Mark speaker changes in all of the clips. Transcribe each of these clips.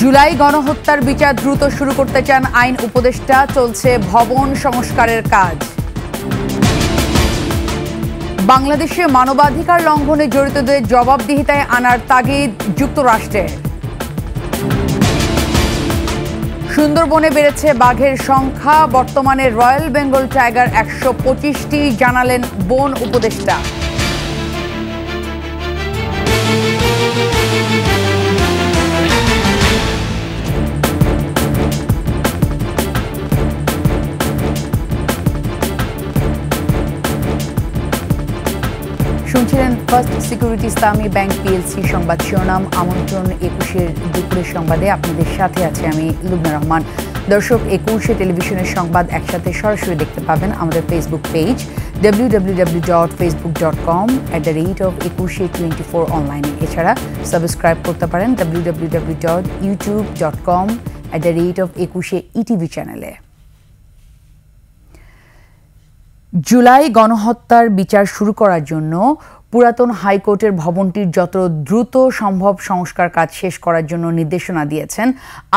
Speaker 1: জুলাই গণহত্যার বিচার দ্রুত শুরু করতে চান আইন উপদেষ্টা, চলছে ভবন সংস্কারের কাজ। বাংলাদেশে মানবাধিকার লঙ্ঘনে জড়িতদের জবাবদিহিতায় আনার তাগিদ যুক্তরাষ্ট্রের। সুন্দরবনে বেড়েছে বাঘের সংখ্যা, বর্তমানে রয়্যাল বেঙ্গল টাইগার 125টি, জানালেন বন উপদেষ্টা। শুনছিলেন ফার্স্ট সিকিউরিটি ইসলামী ব্যাংক পিএলসি সংবাদ শিরোনাম। আমন্ত্রণ 21-এর দুপুরের সংবাদে আপনাদের সাথে আছে আমি লুবনা রহমান। দর্শক, 21 টেলিভিশনের সংবাদ একসাথে সরাসরি দেখতে পাবেন আমাদের ফেসবুক পেজ www.facebook.com/2124 অনলাইনে। এছাড়া সাবস্ক্রাইব করতে পারেন www.youtube.com/21ETV চ্যানেলে। জুলাই গণহত্যার বিচার শুরু করার জন্য পুরাতন হাইকোর্টের ভবনটির যত দ্রুত সম্ভব সংস্কার কাজ শেষ করার জন্য নির্দেশনা দিয়েছেন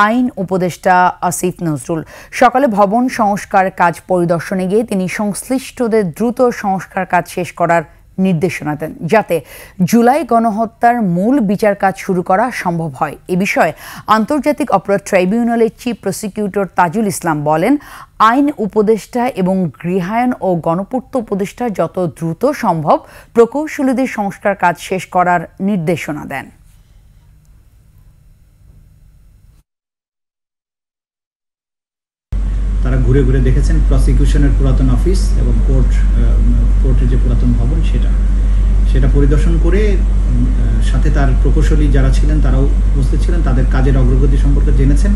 Speaker 1: আইন উপদেষ্টা আসিফ নজরুল। সকালে ভবন সংস্কার কাজ পরিদর্শনে গিয়ে তিনি সংশ্লিষ্টদের দ্রুত সংস্কার কাজ শেষ করার নির্দেশনা দেন, যাতে জুলাই গণহত্যার মূল বিচার কাজ শুরু করা সম্ভব হয়। এ বিষয়ে আন্তর্জাতিক অপরাধ ট্রাইব্যুনালের চিফ প্রসিকিউটর তাজুল ইসলাম বলেন, আইন উপদেষ্টা এবং গৃহায়ন ও গণপূর্ত উপদেষ্টা যত দ্রুত সম্ভব প্রকৌশলীদের সংস্কার কাজ শেষ করার নির্দেশনা দেন।
Speaker 2: তারা ঘুরে ঘুরে দেখেছেন প্রসিকিউশনের পুরাতন অফিস এবং কোর্টের যে পুরাতন ভবন সেটা পরিদর্শন করে সাথে তার প্রকৌশলী যারা ছিলেন তারাও উপস্থিত ছিলেন, তাদের কাজের অগ্রগতি সম্পর্কে জেনেছেন,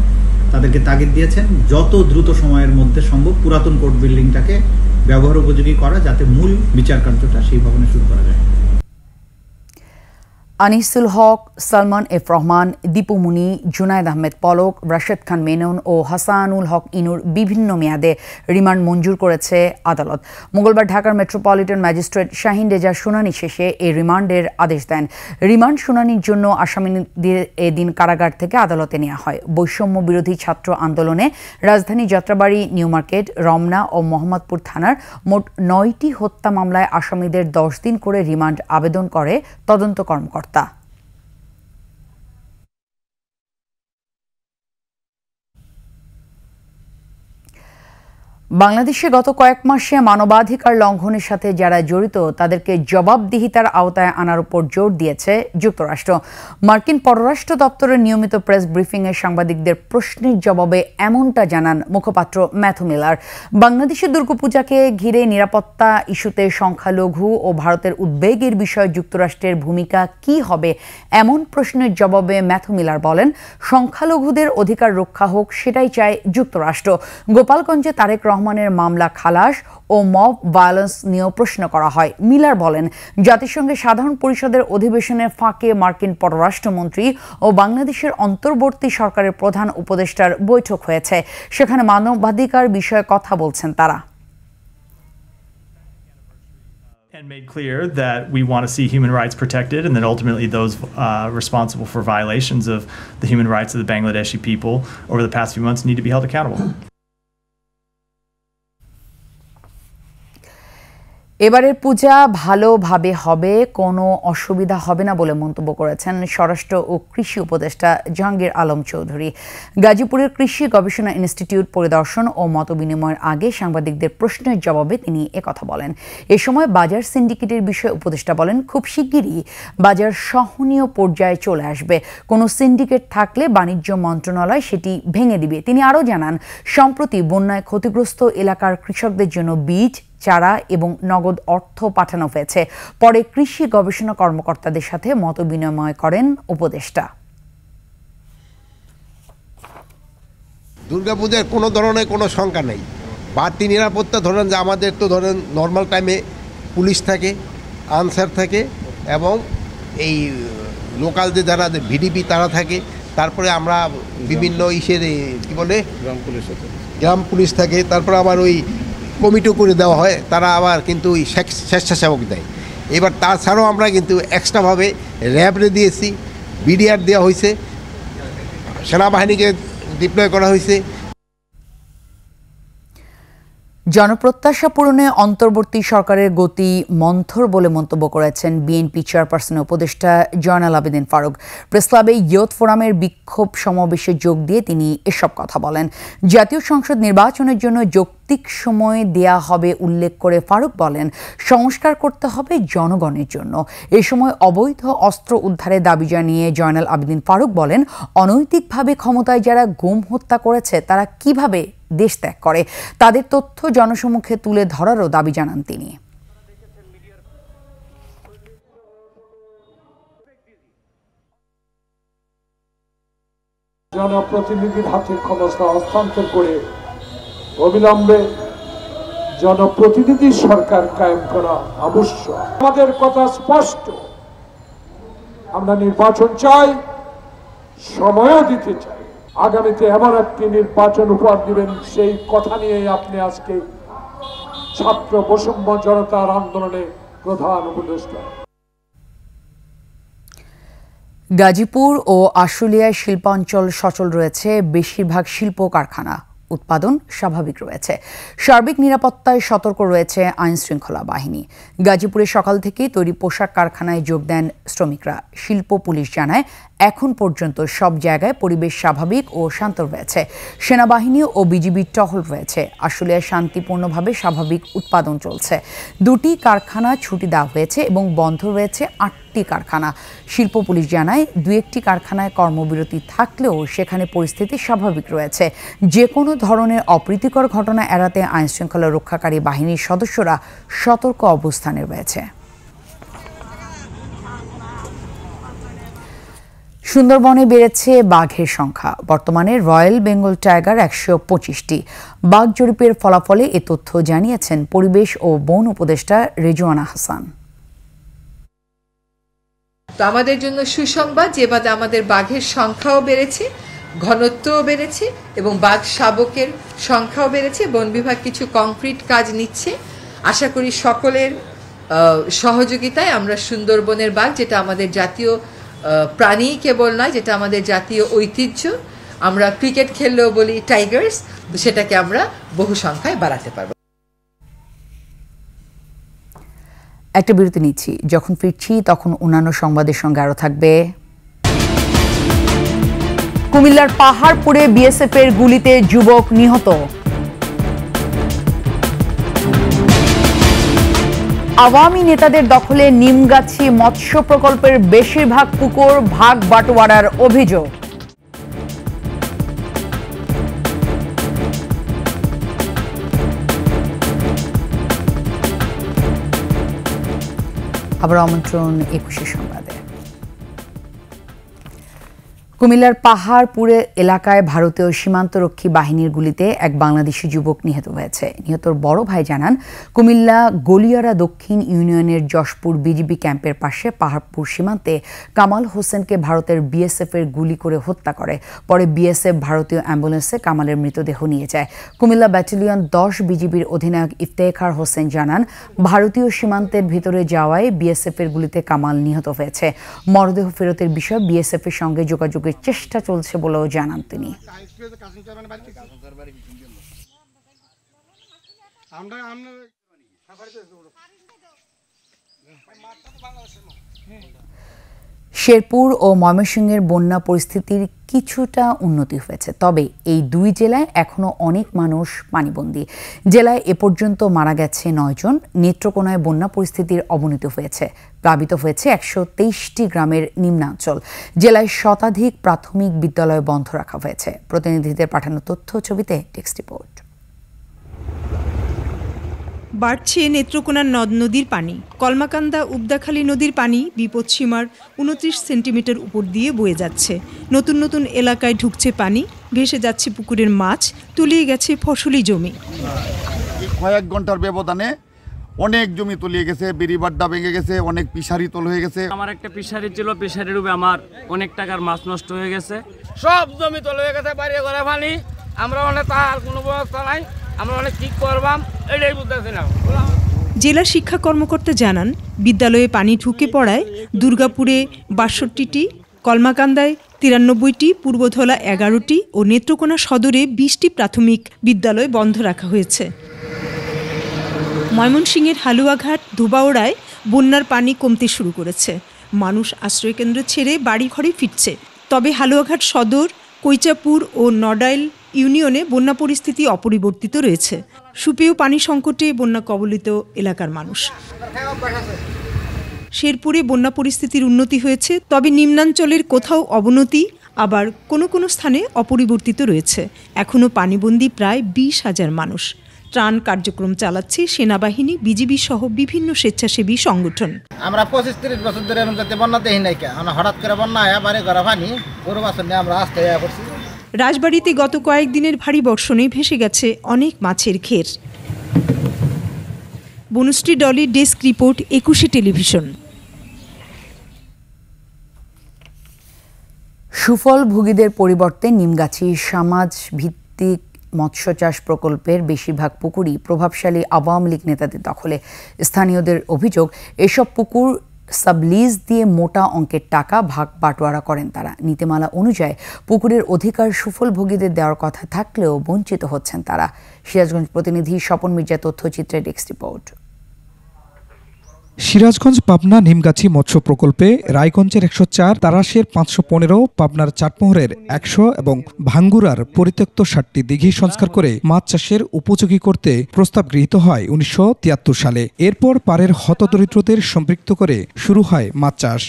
Speaker 2: তাদেরকে তাগিদ দিয়েছেন যত দ্রুত সময়ের মধ্যে সম্ভব পুরাতন কোর্ট বিল্ডিংটাকে ব্যবহার উপযোগী করা, যাতে মূল বিচার কার্যটা সেই ভবনে শুরু করা যায়।
Speaker 1: আনিসুল হক, সালমান এফ রহমান, দীপু মুনি, জুনায়েদ আহমেদ পলক, রাশেদ খান মেনন ও হাসানুল হক ইনুর বিভিন্ন মেয়াদে রিমান্ড মঞ্জুর করেছে আদালত। মঙ্গলবার ঢাকার মেট্রোপলিটন ম্যাজিস্ট্রেট শাহিন রেজার শুনানি শেষে এই রিমান্ডের আদেশ দেন। রিমান্ড শুনানির জন্য আসামিদের এদিন কারাগার থেকে আদালতে নেওয়া হয়। বৈষম্য বিরোধী ছাত্র আন্দোলনে রাজধানী যাত্রাবাড়ি, নিউ মার্কেট, রমনা ও মোহাম্মদপুর থানার মোট 9টি হত্যা মামলায় আসামিদের 10 দিন করে রিমান্ড আবেদন করে তদন্ত কর্মকর্তা। বাংলাদেশে গত কয়েক মাসে মানবাধিকার লঙ্ঘনের সাথে যারা জড়িত তাদেরকে জবাবদিহিতার আওতায় আনার উপর জোর দিয়েছে যুক্তরাষ্ট্র। মার্কিন পররাষ্ট্র দপ্তরের নিয়মিত প্রেস ব্রিফিংয়ে সাংবাদিকদের প্রশ্নের জবাবে এমনটা জানান মুখপাত্র ম্যাথু মিলার। বাংলাদেশের দুর্গাপূজাকে ঘিরে নিরাপত্তা ইস্যুতে সংখ্যালঘু ও ভারতের উদ্বেগের বিষয়ে যুক্তরাষ্ট্রের ভূমিকা কি হবে এমন প্রশ্নের জবাবে ম্যাথু মিলার বলেন, সংখ্যালঘুদের অধিকার রক্ষা হোক সেটাই চায় যুক্তরাষ্ট্র। গোপালগঞ্জে তারেক রহমানের মামলা খালাস ও মব ভায়োলেন্স নিয়েও প্রশ্ন করা হয়। মিলার বলেন, জাতিসংঘের সাধারণ পরিষদের অধিবেশনের ফাঁকে মার্কিন পররাষ্ট্রমন্ত্রী ও বাংলাদেশের অন্তর্বর্তী সরকারের প্রধান উপদেষ্টার বৈঠক হয়েছে, সেখানে মানবাধিকার বিষয়ে কথা বলছেন তারা।
Speaker 3: And made clear that we want to see human rights protected, and that ultimately those responsible for violations of the human rights of the Bangladeshi people over the past few months need to be held accountable.
Speaker 1: এবারের পূজা ভালোভাবে হবে, কোনো অসুবিধা হবে না বলে মন্তব্য করেছেন স্বরাষ্ট্র ও কৃষি উপদেষ্টা জাহাঙ্গীর আলম চৌধুরী। গাজীপুরের কৃষি গবেষণা ইনস্টিটিউট পরিদর্শন ও মতবিনিময়ের আগে সাংবাদিকদের প্রশ্নের জবাবে তিনি একথা বলেন। এ সময় বাজার সিন্ডিকেটের বিষয়ে উপদেষ্টা বলেন, খুব শিগগিরই বাজার সহনীয় পর্যায়ে চলে আসবে। কোনো সিন্ডিকেট থাকলে বাণিজ্য মন্ত্রণালয় সেটি ভেঙে দিবে। তিনি আরও জানান, সম্প্রতি বন্যায় ক্ষতিগ্রস্ত এলাকার কৃষকদের জন্য বীজ, চারা এবং নগদ অর্থ পাঠানো হয়েছে। পরে কৃষি গবেষণা কর্মকর্তাদের সাথে মতবিনিময় করেন উপদেষ্টা।
Speaker 4: দুর্গাপূজার কোনো ধরনের কোনো শঙ্কা নেই। বাড়তি নিরাপত্তা ধরেন যে আমাদের তো ধরেন নর্মাল টাইমে পুলিশ থাকে, আনসার থাকে এবং এই লোকাল যে যারা ভিডিপি তারা থাকে, তারপরে আমরা বিভিন্ন ইসের কী বলে গ্রাম পুলিশ থাকে, তারপরে আবার ওই কমিটিও করে দেওয়া হয়, তারা আবার কিন্তু ওই স্বেচ্ছাসেবক দেয়। এবার তাছাড়াও আমরা কিন্তু এক্সট্রাভাবে র্যাবরে দিয়েছি, বিডিআর দেওয়া হয়েছে, সেনাবাহিনীকে ডিপ্লয় করা হয়েছে।
Speaker 1: জনপ্রত্যাশা পূরণে অন্তর্বর্তী সরকারের গতি মন্থর বলে মন্তব্য করেছেন বিএনপি চেয়ারপারসনের উপদেষ্টা জয়নাল আবেদিন ফারুক। প্রেসক্লাবে ইয়ুথ ফোরামের বিক্ষোভ সমাবেশে যোগ দিয়ে তিনি এসব কথা বলেন। জাতীয় সংসদ নির্বাচনের জন্য যৌক্তিক সময় দেয়া হবে উল্লেখ করে ফারুক বলেন, সংস্কার করতে হবে জনগণের জন্য। এ সময় অবৈধ অস্ত্র উদ্ধারের দাবি জানিয়ে জয়নাল আবেদিন ফারুক বলেন, অনৈতিকভাবে ক্ষমতায় যারা গুম হত্যা করেছে তারা কিভাবে দেশ ত্যাগ করে, তাদের তথ্য জনসমক্ষে তুলে ধরারও দাবি জানান তিনি।
Speaker 5: জনপ্রতিনিধির হাতে ক্ষমতা হস্তান্তর করে অবিলম্বে জনপ্রতিনিধি সরকার কায়েম করা আবশ্যক। আমাদের কথা স্পষ্ট, আমরা নির্বাচন চাই, সময়ও দিতে চাই। আগামীতে এমন একটি নির্বাচন উপহার দিবেন, সেই কথা নিয়ে আপনি আজকে ছাত্র বৈষম্য জনতার আন্দোলনে প্রধান উপদেষ্টা।
Speaker 1: গাজীপুর ও আশুলিয়ায় শিল্পাঞ্চল সচল রয়েছে, বেশিরভাগ শিল্প কারখানা, উৎপাদন স্বাভাবিক রয়েছে। সার্বিক নিরাপত্তায় সতর্ক রয়েছে আইন শৃঙ্খলা বাহিনী। গাজীপুরে সকাল থেকেই তৈরি পোশাক কারখানায় যোগ দেন শ্রমিকরা। শিল্প পুলিশ জানায়, এখন পর্যন্ত সব জায়গায় পরিবেশ স্বাভাবিক ও শান্ত রয়েছে। সেনাবাহিনী ও বিজিবির টহল রয়েছে। আশুলিয়ায় শান্তিপূর্ণভাবে স্বাভাবিক উৎপাদন চলছে। 2টি কারখানা ছুটি দেওয়া হয়েছে এবং বন্ধ রয়েছে 8টি কারখানা। শিল্প পুলিশ জানায়, 2-1টি কারখানায় কর্মবিরতি থাকলেও সেখানে পরিস্থিতি স্বাভাবিক রয়েছে। যে কোনো ধরনের অপ্রীতিকর ঘটনা এড়াতে আইনশৃঙ্খলা রক্ষাকারী বাহিনীর সদস্যরা সতর্ক অবস্থানে রয়েছে। সুন্দরবনে বেড়েছে বাঘের সংখ্যা। বর্তমানে রয়্যাল বেঙ্গল টাইগার 125টি। বাঘ জরিপের ফলাফলে এ তথ্য জানিয়েছেন পরিবেশ ও বন উপদেষ্টা রেজওয়ানা হাসান।
Speaker 6: তো আমাদের জন্য সুসংবাদ যে এবারে আমাদের বাঘের সংখ্যাও বেড়েছে, ঘনত্বও বেড়েছে এবং বাঘ শাবকের সংখ্যাও বেড়েছে। বন বিভাগ কিছু কংক্রিট কাজ নিচ্ছে। আশা করি সকলের সহযোগিতায় আমরা সুন্দরবনের বাঘ, যেটা আমাদের জাতীয় প্রাণী কেবল নয়, যেটা আমাদের জাতীয় ঐতিহ্য, আমরা ক্রিকেট খেললেও বলি টাইগার্স, সেটাকে আমরা বহু সংখ্যায় বাড়াতে পারব।
Speaker 1: একটা বিরতি নিচ্ছি, যখন ফিরছি তখন অন্যান্য সংবাদের সঙ্গে আরো থাকবে। কুমিল্লার পাহাড়পুরে বিএসএফের গুলিতে যুবক নিহত। আওয়ামী নেতাদের দখলে নিমগাছি মৎস্য প্রকল্পের বেশিরভাগ পুকুর ভাগ বাটোয়ারার অভিযোগ। আবার আমন্ত্রণ 21 সংবাদে। কুমিল্লার পাহাড়পুরে এলাকায় ভারতীয় সীমান্তরক্ষী বাহিনীর গুলিতে এক বাংলাদেশি যুবক নিহত হয়েছে। নিহতর বড় ভাই জানান, কুমিল্লা গলিয়ারা দক্ষিণ ইউনিয়নের যশপুর বিজিবি ক্যাম্পের পাশে পাহাড়পুর সীমান্তে কামাল হোসেনকে ভারতের বিএসএফের গুলি করে হত্যা করে। পরে বিএসএফ ভারতীয় অ্যাম্বুলেন্সে কামালের মৃতদেহ নিয়ে যায়। কুমিল্লা ব্যাটালিয়ন 10 বিজিবির অধিনায়ক ইফতেখার হোসেন জানান, ভারতীয় সীমান্তের ভিতরে যাওয়ায় বিএসএফের গুলিতে কামাল নিহত হয়েছে। মরদেহ ফেরতের বিষয়ে বিএসএফের সঙ্গে যোগাযোগ চেষ্টা চলছে বলেও জানান তিনি। শেরপুর ও ময়মনসিংহের বন্যা পরিস্থিতির কিছুটা উন্নতি হয়েছে, তবে এই 2 জেলায় এখনো অনেক মানুষ পানিবন্দী। জেলায় এ পর্যন্ত মারা গেছে 9 জন। নেত্রকোনায় বন্যা পরিস্থিতির অবনতি হয়েছে। প্লাবিত হয়েছে 123টি গ্রামের নিম্নাঞ্চল। জেলায় শতাধিক প্রাথমিক বিদ্যালয় বন্ধ রাখা হয়েছে। প্রতিনিধিদের পাঠানো তথ্য ছবিতে টেক্সট রিপোর্ট।
Speaker 7: বাড়ছে নেত্রকোনার নদ নদীর পানি। কলমাকান্দা উবদাখালী নদীর পানি বিপদসীমার 29 সেন্টিমিটার উপর দিয়ে বয়ে যাচ্ছে। নতুন নতুন এলাকায় ঢুকছে পানি, ভেসে যাচ্ছে পুকুরের মাছ, তলিয়ে গেছে ফসলি জমি।
Speaker 8: কয়েক ঘন্টার ব্যবধানে অনেক জমি তলিয়ে গেছে, বেড়িবাড্ডা ভেঙে গেছে, অনেক পিশারি তল হয়ে গেছে।
Speaker 9: আমার একটা পিশারি ছিল, পিশারির উপরে আমার অনেক টাকার মাছ নষ্ট হয়ে গেছে।
Speaker 10: সব জমি তল হয়ে গেছে, বাইরে করে পানি। আমরা অনেক তার কোনো ব্যবস্থা নাই, আমরা অনেক ঠিক করবাম, এটাই বুঝতেছি না।
Speaker 7: জেলা শিক্ষা কর্মকর্তা জানান, বিদ্যালয়ে পানি ঢুকে পড়ায় দুর্গাপুরে 62টি, কলমাকান্দায় 93টি, পূর্বধলা 11টি ও নেত্রকোনা সদরে 20টি প্রাথমিক বিদ্যালয় বন্ধ রাখা হয়েছে। ময়মনসিংহের হালুয়াঘাট, ধোবাউড়ায় বন্যার পানি কমতে শুরু করেছে। মানুষ আশ্রয়কেন্দ্র ছেড়ে বাড়িঘরে ফিরছে। তবে হালুয়াঘাট সদর, কৈচাপুর ও নড়াইল ইউনিয়নে বন্যা পরিস্থিতি অপরিবর্তিত রয়েছে। সুপেয় পানি সংকটে বন্যা কবলিত এলাকার মানুষ। শেরপুরে বন্যা পরিস্থিতির উন্নতি হয়েছে, তবে নিম্নাঞ্চলের কোথাও অবনতি, আবার কোনো কোনো স্থানে অপরিবর্তিত রয়েছে। এখনও পানিবন্দী প্রায় 20,000 মানুষ। ত্রাণ কার্যক্রম চালাচ্ছে সেনাবাহিনী, বিজিবি সহ বিভিন্ন স্বেচ্ছাসেবী সংগঠন।
Speaker 11: আমরা 25-30 বছর ধরে এরকম বন্যা দেখি নাই, হঠাৎ করে বন্যা বাড়ি ঘরে পানি, পুরো বছর নিয়ে আমরা আস্তে করছি।
Speaker 7: রাজবাড়ীতে গত কয়েকদিনের ভারী বর্ষণে ভেসে গেছে অনেক মাছের ঘের। বনুশ্রী ডলির ডেস্ক রিপোর্ট, 21 টেলিভিশন।
Speaker 1: সুফল ভোগীদের পরিবর্তে নিমগাছি সমাজ ভিত্তিক মৎস্য চাষ প্রকল্পের বেশিরভাগ পুকুরই প্রভাবশালী আওয়ামী লীগ নেতাদের দখলে। স্থানীয়দের অভিযোগ, এসব পুকুর সাবলিজ দিয়ে মোটা অঙ্কের টাকা ভাগ বাটোয়ারা করেন তারা। নীতিমালা অনুযায়ী পুকুরের অধিকার সুফল ভোগীদের দেওয়ার কথা থাকলেও বঞ্চিত হচ্ছেন তারা। সিরাজগঞ্জ প্রতিনিধি স্বপন মির্জা তথ্যচিত্রে ডেস্ক রিপোর্ট।
Speaker 12: সিরাজগঞ্জ পাবনা নিমগাছি মৎস্য প্রকল্পে রায়গঞ্জের 104, তারাশের 515, পাবনার চাটমোহরের 100 এবং ভাঙ্গুরার পরিত্যক্ত 60টি দিঘি সংস্কার করে মাছ চাষের উপযোগী করতে প্রস্তাব গৃহীত হয় 1973 সালে। এরপর পাড়ের হতদরিদ্রদের সম্পৃক্ত করে শুরু হয় মাছ চাষ।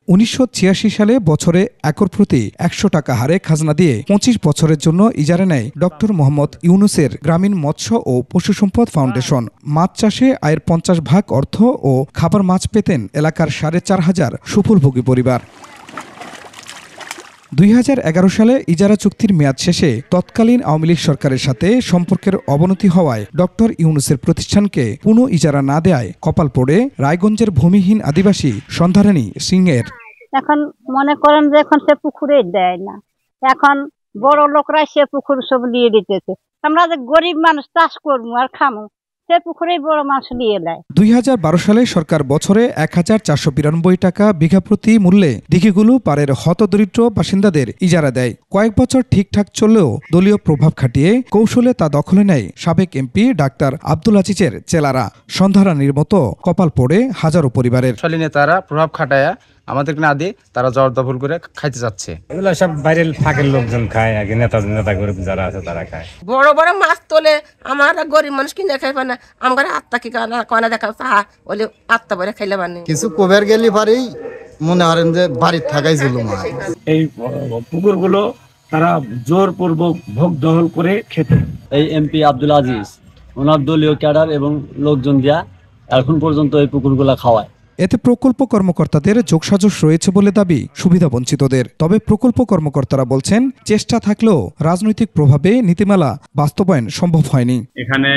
Speaker 12: 1986 সালে বছরে একর প্রতি 100 টাকা হারে খাজনা দিয়ে 25 বছরের জন্য ইজারা নেয় ডক্টর মোহাম্মদ ইউনুসের গ্রামীণ মৎস্য ও পশু সম্পদ ফাউন্ডেশন। মাছ চাষে আয়ের 50% অর্থ ও খাবার মাছ পেতেন এলাকার 4,500 সুফলভোগী পরিবার। 2011 সালে ইজারা চুক্তির মেয়াদ শেষে তৎকালীন আওয়ামী লীগ সরকারের সাথে সম্পর্কের অবনতি হওয়ায় ডক্টর ইউনুসের প্রতিষ্ঠানকে পুনঃ ইজারা না দেয়ায় কপাল পড়ে রায়গঞ্জের ভূমিহীন আদিবাসী সন্ধারানী সিংয়ের।
Speaker 13: এখন মনে করেন যে এখন সে পুকুরে দেয় না, এখন বড় লোকরা সে পুকুর সব নিয়ে দিতেছে। আমরা যে গরিব মানুষ চাষ করবো আর খামো, সে পুকুরে বড় মাছ নিয়ে দেয়।
Speaker 12: 2012 সালে সরকার বছরে 1492 টাকা বিঘা প্রতি মূল্যে দিঘিগুলো পাড়ের হতদরিদ্র বাসিন্দাদের ইজারা দেয়। কয়েক বছর ঠিকঠাক চললেও দলীয় প্রভাব খাটিয়ে কৌশলে তা দখলে নেয় সাবেক এমপি ডাক্তার আব্দুল আজিজের চেলারা। সন্ধারানীর মতো কপাল পড়ে হাজারো পরিবারের।
Speaker 14: নেতারা প্রভাব খাটায়া আমাদেরকে না দিয়ে তারা জবরদখল করে খাইতে যাচ্ছে।
Speaker 15: এগুলো সব বাইরের ফাঁকের লোকজন খায়, আগে নেতা গরিব যারা আছে তারা খায়।
Speaker 16: বড় বড় মাছ তোলে, আমার গরিব মানুষ কিনে খাইবে না। আমার আত্মা কি কয়না দেখা চাহা বলে আত্মা বলে খাইলে মানে
Speaker 17: কিছু কোবের গেলে পারেই মনে করেন যে বাড়ির থাকাই জুলুম হয়।
Speaker 15: এই পুকুরগুলো তারা জোরপূর্বক ভোগ দখল করে খেতে।
Speaker 18: এই এমপি আব্দুল আজিজ ওনার দলীয় ক্যাডার এবং লোকজন দিয়া এখন পর্যন্ত এই পুকুরগুলা খাওয়ায়।
Speaker 12: এতে প্রকল্প কর্মকর্তাদের যোগসাজশ রয়েছে বলে দাবি সুবিধাবঞ্চিতদের। তবে প্রকল্প কর্মকর্তারা বলছেন, চেষ্টা থাকলেও রাজনৈতিক প্রভাবে নীতিমালা বাস্তবায়ন সম্ভব হয়নি।
Speaker 19: এখানে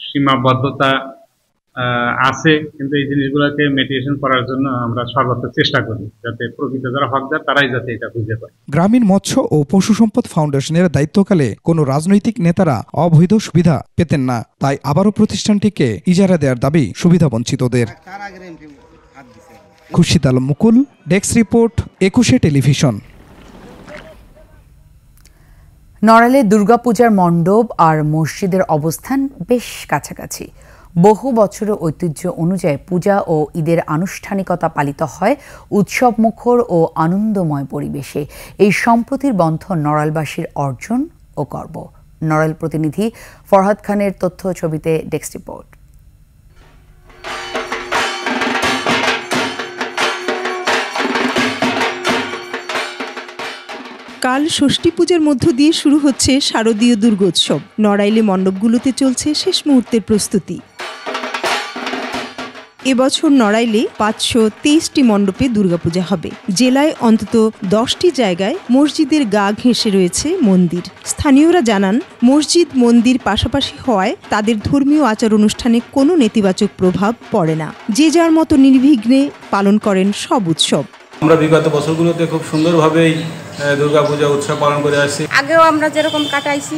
Speaker 19: সীমাবদ্ধতা আছে, কিন্তু এই জিনিসগুলোকে মিটিগেশন করার জন্য আমরা সর্বোচ্চ চেষ্টা করি, যাতে প্রকৃত যারা হকদার তারাই যাতে এটা বুঝতে পারে।
Speaker 12: গ্রামীণ মৎস্য ও পশু সম্পদ ফাউন্ডেশনের দায়িত্বকালে কোনো রাজনৈতিক নেতারা অবৈধ সুবিধা পেতেন না, তাই আবারও প্রতিষ্ঠানটিকে ইজারা দেওয়ার দাবি সুবিধাবঞ্চিতদের। খুরশিদ আলম মুকুল, ডেস্ক রিপোর্ট, 21 টেলিভিশন।
Speaker 1: নড়াইলে দুর্গাপূজার মণ্ডপ আর মসজিদের অবস্থান বেশ কাছাকাছি। বহু বছরের ঐতিহ্য অনুযায়ী পূজা ও ঈদের আনুষ্ঠানিকতা পালিত হয় উৎসবমুখর ও আনন্দময় পরিবেশে। এই সম্প্রতির বন্ধন নড়াইলবাসীর অর্জন ও গর্ব। নড়াইল প্রতিনিধি ফরহাদ খানের তথ্য ছবিতে ডেস্ক রিপোর্ট।
Speaker 7: কাল ষষ্ঠী পূজার মধ্য দিয়ে শুরু হচ্ছে শারদীয় দুর্গোৎসব। নড়াইলে মণ্ডপগুলোতে চলছে শেষ মুহূর্তের প্রস্তুতি। এবছর নড়াইলে 523টি মণ্ডপে দুর্গাপূজা হবে। জেলায় অন্তত 10টি জায়গায় মসজিদের গা ঘেঁষে রয়েছে মন্দির। স্থানীয়রা জানান, মসজিদ মন্দির পাশাপাশি হওয়ায় তাদের ধর্মীয় আচার অনুষ্ঠানে কোনো নেতিবাচক প্রভাব পড়ে না। যে যার মতো নির্বিঘ্নে পালন করেন সব উৎসব।
Speaker 20: আমরা বিগত বছরগুলোতে খুব সুন্দরভাবেই দুর্গাপূজা উৎসব পালন করে আসছি।
Speaker 21: আগেও আমরা যেরকম কাটাইছি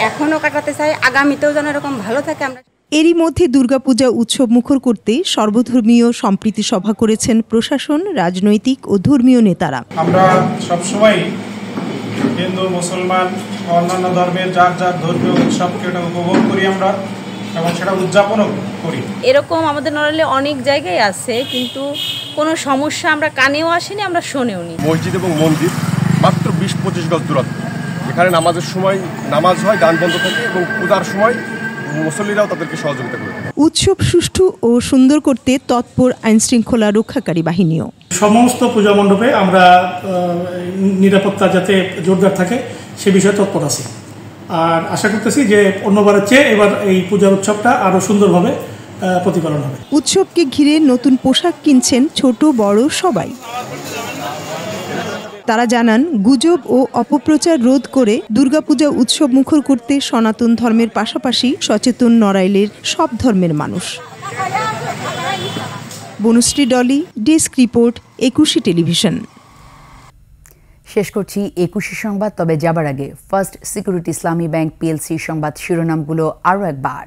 Speaker 21: এখনও কাটাতে চাই, আগামীতেও যেন এরকম ভালো থাকে। আমরা
Speaker 7: এরই মধ্যে দুর্গাপূজা উৎসব মুখর করতে সর্বধর্মীয় সম্প্রীতি সভা করেছেন প্রশাসন, রাজনৈতিক ও ধর্মীয় নেতারা।
Speaker 20: আমরা সবসময় হিন্দু, মুসলমান, অন্যান্য ধর্মের যার যার ধর্মীয় উৎসবকে উপভোগ করি আমরা এবং সেটা উদযাপনও করি।
Speaker 21: এরকম আমাদের নড়াইলে অনেক জায়গায় আছে, কিন্তু কোনো সমস্যা আমরা কানেও আসেনি, আমরা শোনেও নি।
Speaker 22: মসজিদ এবং মন্দির মাত্র 20-25 গজ দূরত্ব, এখানে নামাজের সময় নামাজ হয়, গান বন্ধ থাকে এবং পূজার সময় মুসল্লিরাও তাদেরকে সহযোগিতা করে।
Speaker 7: উৎসব সুষ্ঠু ও সুন্দর করতে তৎপর আইনশৃঙ্খলা রক্ষাকারী বাহিনীও।
Speaker 23: সমস্ত পূজা মণ্ডপে আমরা নিরাপত্তা যাতে জোরদার থাকে সে বিষয়ে তৎপর আছি, আর আশা করতেছি যে অন্যবারের চেয়ে এবার এই পূজার উৎসবটা আরো সুন্দরভাবে প্রতিপালন হবে।
Speaker 7: উৎসবকে ঘিরে নতুন পোশাক কিনছেন ছোট বড় সবাই। তারা জানান, গুজব ও অপপ্রচার রোধ করে দুর্গাপূজা উৎসব মুখর করতে সনাতন ধর্মের পাশাপাশি সচেতন নড়াইলের সব ধর্মের মানুষ। বনুশ্রী ডলি, ডেস্ক রিপোর্ট, একুশে টেলিভিশন।
Speaker 1: শেষ করছি 21 সংবাদ, তবে যাবার আগে ফার্স্ট সিকিউরিটি ইসলামী ব্যাংক পিএলসি সংবাদ শিরোনামগুলো আরও একবার।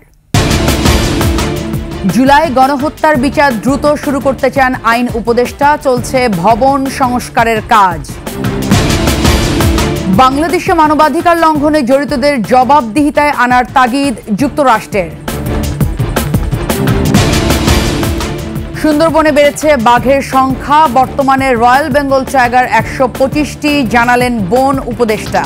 Speaker 1: জুলাই গণহত্যার বিচার দ্রুত শুরু করতে চান আইন উপদেষ্টা, চলছে ভবন সংস্কারের কাজ। বাংলাদেশে মানবাধিকার লঙ্ঘনে জড়িতদের জবাবদিহিতায় আনার তাগিদ যুক্তরাষ্ট্রের। সুন্দরবনে বেড়েছে বাঘের সংখ্যা, বর্তমানে রয়্যাল বেঙ্গল টাইগার 125টি, জানালেন বন উপদেষ্টা।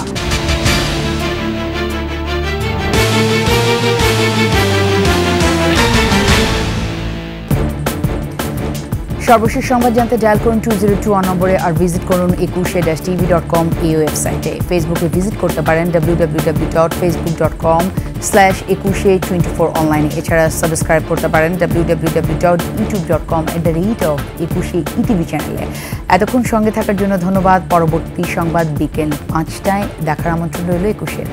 Speaker 1: সর্বশেষ সংবাদ জানতে ডায়াল করুন 2021 নম্বরে, আর ভিজিট করুন ekushe-tv.com এই ওয়েবসাইটে। ফেসবুকে ভিজিট করতে পারেন www.facebook.com/ekushe24 অনলাইনে। এছাড়া সাবস্ক্রাইব করতে পারেন www.youtube.com/ekushe-etv চ্যানেলে। এতক্ষণ সঙ্গে থাকার জন্য ধন্যবাদ। পরবর্তী সংবাদ বিকেল 5টায় দেখার আমন্ত্রণ রইল একুশের।